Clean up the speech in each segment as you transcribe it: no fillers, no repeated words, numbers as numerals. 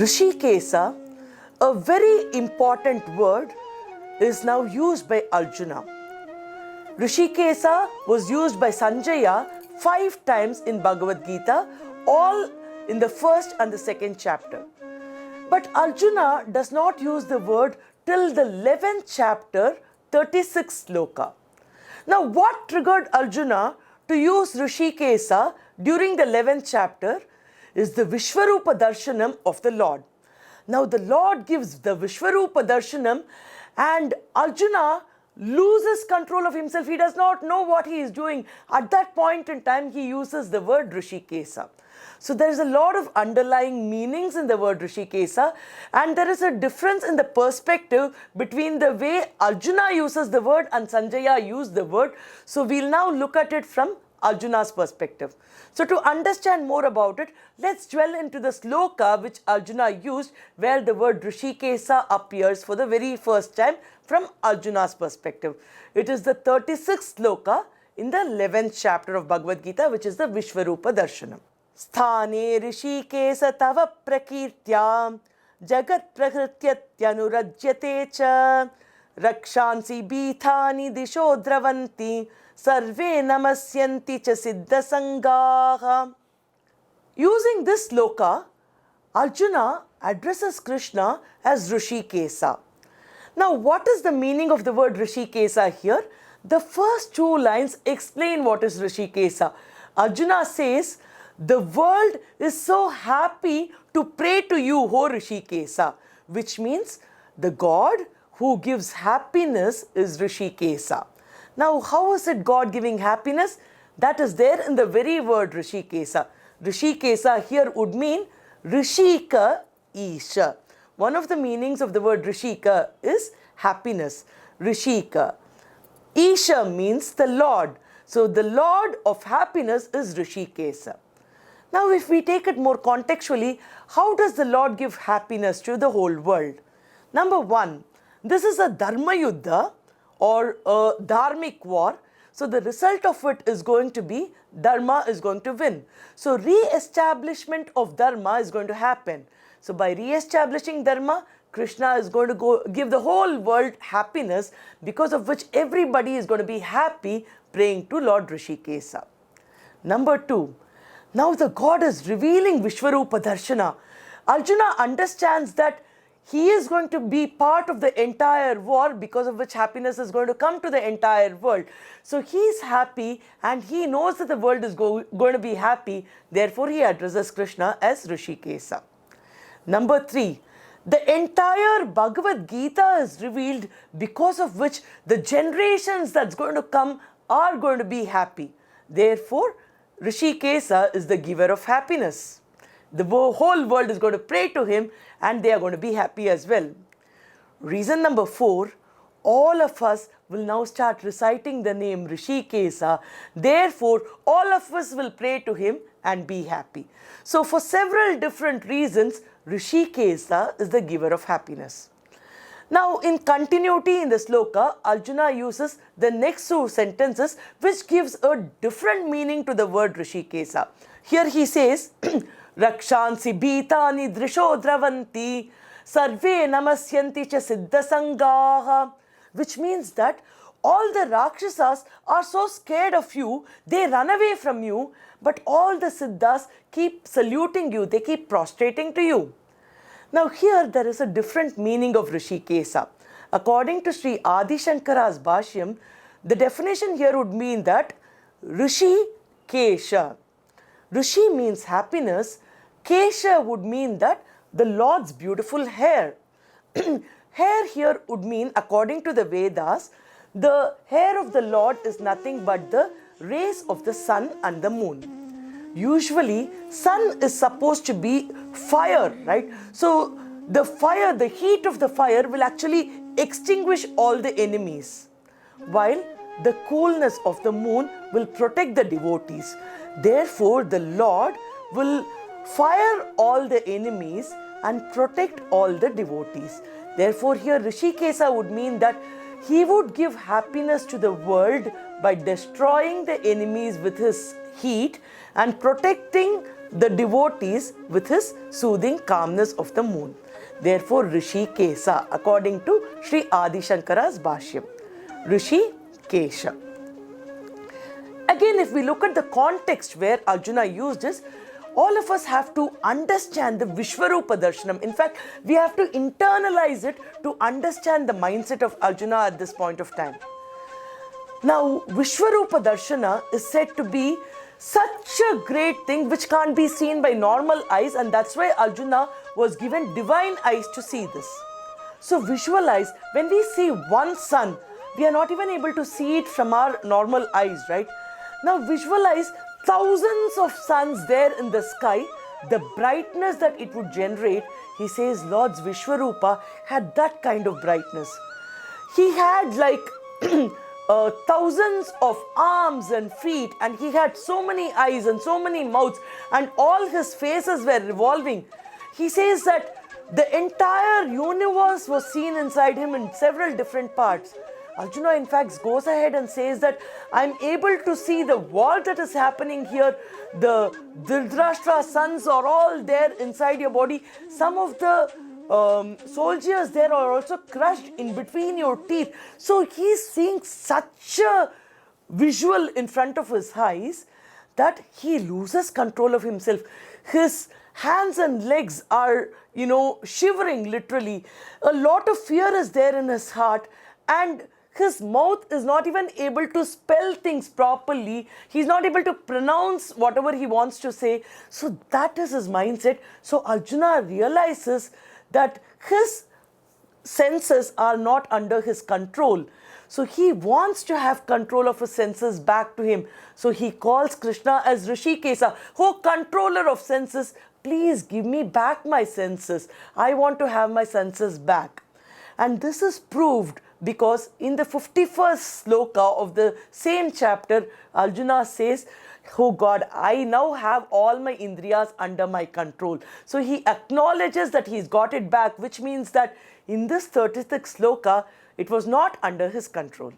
Hrishikesha, a very important word, is now used by Arjuna. Hrishikesha was used by Sanjaya 5 times in Bhagavad Geetha, all in the first and the second chapter. But Arjuna does not use the word till the 11th chapter, 36th sloka. Now, what triggered Arjuna to use Hrishikesha during the 11th chapter is the Vishwarupa Darshanam of the Lord. Now, the Lord gives the Vishwarupa Darshanam and Arjuna loses control of himself. He does not know what he is doing. At that point in time, he uses the word Hrishikesha. So there is a lot of underlying meanings in the word Hrishikesha, and there is a difference in the perspective between the way Arjuna uses the word and Sanjaya used the word. So we'll now look at it from Arjuna's perspective. So to understand more about it, let's dwell into the sloka which Arjuna used, where the word Hrishikesha appears for the very first time from Arjuna's perspective. It is the 36th sloka in the 11th chapter of Bhagavad Gita, which is the Vishwarupa Darshanam. Sthane Hrishikesha tava prakirtyam jagat prakrityatyanurajyate cha rakshansi bhithani disho dravanti sarve namasyanti cha siddha sangaha. Using this sloka, Arjuna addresses Krishna as Hrishikesha. Now, what is the meaning of the word Hrishikesha here? The first 2 lines explain what is Hrishikesha. Arjuna says, the world is so happy to pray to you, O Hrishikesha, which means the God who gives happiness is Hrishikesha. Now, how is it God giving happiness? That is there in the very word Hrishikesha. Hrishikesha here would mean Hrishika Isha. One of the meanings of the word Hrishika is happiness. Hrishika. Isha means the Lord. So the Lord of happiness is Hrishikesha. Now, if we take it more contextually, how does the Lord give happiness to the whole world? Number 1, this is a Dharma Yuddha or a Dharmic war. So the result of it is going to be Dharma is going to win. So re-establishment of Dharma is going to happen. So by re-establishing Dharma, Krishna is going to give the whole world happiness, because of which everybody is going to be happy praying to Lord Hrishikesha. Number 2, now the God is revealing Vishwarupa Darshana. Arjuna understands that he is going to be part of the entire war, because of which happiness is going to come to the entire world. So he is happy and he knows that the world is going to be happy. Therefore, he addresses Krishna as Hrishikesha. Number 3, the entire Bhagavad Gita is revealed, because of which the generations that's going to come are going to be happy. Therefore, Hrishikesha is the giver of happiness. The whole world is going to pray to him and they are going to be happy as well. Reason number 4, all of us will now start reciting the name Hrishikesha. Therefore, all of us will pray to him and be happy. So for several different reasons, Hrishikesha is the giver of happiness. Now, in continuity in the sloka, Arjuna uses the next 2 sentences, which gives a different meaning to the word Hrishikesha. Here he says, Rakshansi bhithani drisho dravanti sarve namasyanti cha siddha sangaha, which means that all the Rakshasas are so scared of you, they run away from you, but all the Siddhas keep saluting you, they keep prostrating to you. Now here there is a different meaning of Hrishikesha. According to Sri Adi Shankara's Bhashyam, the definition here would mean that Hrishikesha. Rishi means happiness. Kesha would mean that the Lord's beautiful hair. Hair here would mean, according to the Vedas, the hair of the Lord is nothing but the rays of the sun and the moon. Usually, sun is supposed to be fire, right? So the fire, the heat of the fire will actually extinguish all the enemies, while the coolness of the moon will protect the devotees. Therefore, the Lord will fire all the enemies and protect all the devotees. Therefore, here Hrishikesha would mean that he would give happiness to the world by destroying the enemies with his heat and protecting the devotees with his soothing calmness of the moon. Therefore, Hrishikesha, according to Sri Adi Shankara's Bhashyam. Hrishikesha. Again, if we look at the context where Arjuna used this, all of us have to understand the Vishwarupa Darshanam. In fact, we have to internalize it to understand the mindset of Arjuna at this point of time. Now, Vishwarupa Darshana is said to be such a great thing which can't be seen by normal eyes, and that's why Arjuna was given divine eyes to see this. So visualize, when we see one sun, we are not even able to see it from our normal eyes, right? Now visualize thousands of suns there in the sky, the brightness that it would generate. He says Lord's Vishwarupa had that kind of brightness. He had like thousands of arms and feet, and he had so many eyes and so many mouths, and all his faces were revolving. He says that the entire universe was seen inside him in several different parts. Arjuna in fact goes ahead and says that I'm able to see the war that is happening here. The Dhritarashtra sons are all there inside your body. Some of the soldiers there are also crushed in between your teeth. So he's seeing such a visual in front of his eyes that he loses control of himself. His hands and legs are, shivering literally. A lot of fear is there in his heart, and his mouth is not even able to spell things properly. He's not able to pronounce whatever he wants to say. So that is his mindset. So Arjuna realizes that his senses are not under his control. So he wants to have control of his senses back to him. So he calls Krishna as Hrishikesha, "Oh, controller of senses, please give me back my senses. I want to have my senses back." And this is proved because in the 51st sloka of the same chapter, Arjuna says, "Oh God, I now have all my indriyas under my control." So he acknowledges that he's got it back, which means that in this 36th sloka, it was not under his control.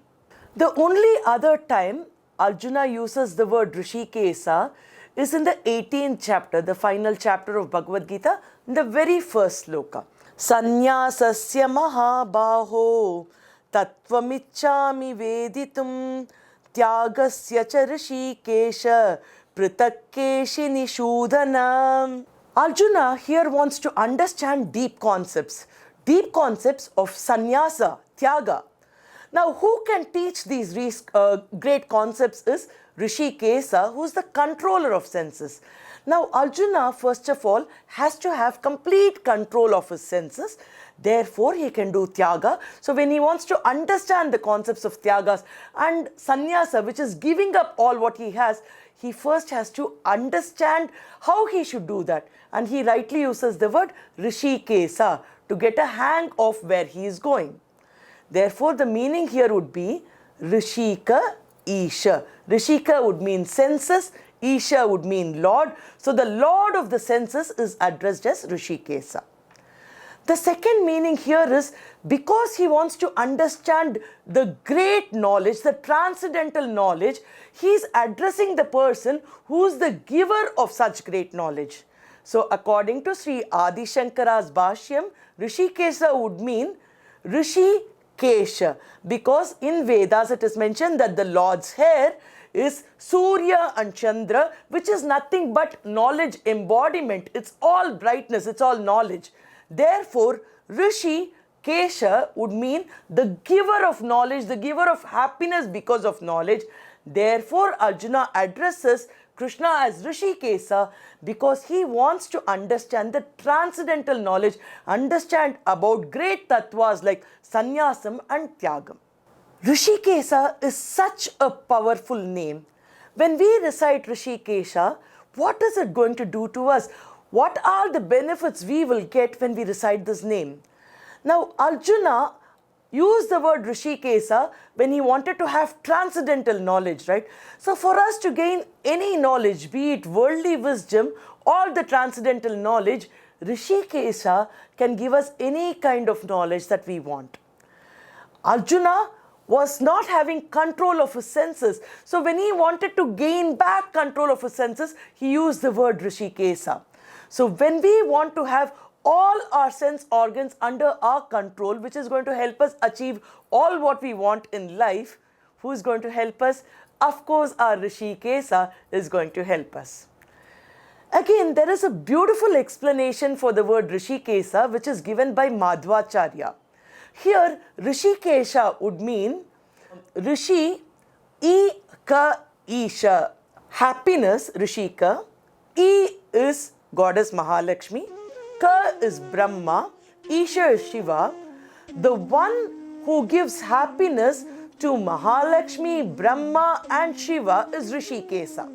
The only other time Arjuna uses the word Hrishikesha is in the 18th chapter, the final chapter of Bhagavad Gita, in the very first sloka. Sanyasasya mahabaho tattvamichami veditum tyagasya cha Hrishikesha pritakeshi nishudhanam. Arjuna here wants to understand deep concepts of sannyasa, tyaga. Now, who can teach these great concepts is Hrishikesha, who is the controller of senses. Now, Arjuna, first of all, has to have complete control of his senses. Therefore, he can do tyaga. So, when he wants to understand the concepts of tyagas and sannyasa, which is giving up all what he has, he first has to understand how he should do that. And he rightly uses the word Hrishikesha to get a hang of where he is going. Therefore, the meaning here would be Hrishika Isha. Hrishika would mean senses, Isha would mean Lord. So, the Lord of the senses is addressed as Hrishikesha. The second meaning here is because he wants to understand the great knowledge, the transcendental knowledge, he is addressing the person who is the giver of such great knowledge. So, according to Sri Adi Shankara's Bhashyam, Hrishikesha would mean Hrishikesh, because in Vedas it is mentioned that the Lord's hair is Surya and Chandra, which is nothing but knowledge embodiment. It's all brightness, it's all knowledge. Therefore, Hrishikesha would mean the giver of knowledge, the giver of happiness because of knowledge. Therefore, Arjuna addresses Krishna as Hrishikesha because he wants to understand the transcendental knowledge, understand about great tattvas like sannyasam and tyagam. Hrishikesha is such a powerful name. When we recite Hrishikesha, what is it going to do to us? What are the benefits we will get when we recite this name? Now, Arjuna used the word Hrishikesha when he wanted to have transcendental knowledge, right? So, for us to gain any knowledge, be it worldly wisdom or the transcendental knowledge, Hrishikesha can give us any kind of knowledge that we want. Arjuna was not having control of his senses. So when he wanted to gain back control of his senses, he used the word Hrishikesha. So when we want to have all our sense organs under our control, which is going to help us achieve all what we want in life, who is going to help us? Of course, our Hrishikesha is going to help us. Again, there is a beautiful explanation for the word Hrishikesha, which is given by Madhvacharya. Here, Hrishikesha would mean Rishi, ka, Isha. Happiness, Hrishika. E is Goddess Mahalakshmi. Ka is Brahma. Isha is Shiva. The one who gives happiness to Mahalakshmi, Brahma and Shiva is Hrishikesha.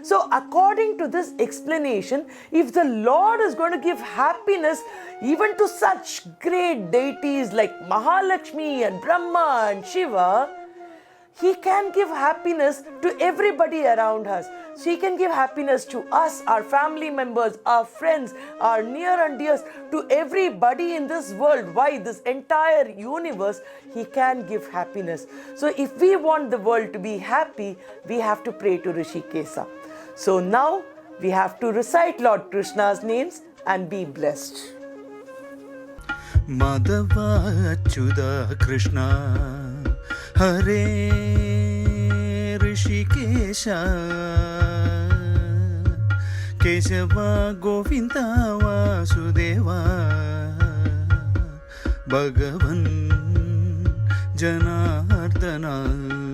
So according to this explanation, if the Lord is going to give happiness even to such great deities like Mahalakshmi and Brahma and Shiva, He can give happiness to everybody around us. So He can give happiness to us, our family members, our friends, our near and dears, to everybody in this world. Why? This entire universe, He can give happiness. So if we want the world to be happy, we have to pray to Hrishikesha. So now we have to recite Lord Krishna's names and be blessed. Madhava Achyuta Krishna Hare Hrishikesha Kesava Govinda Vasudeva Bhagavan Janardana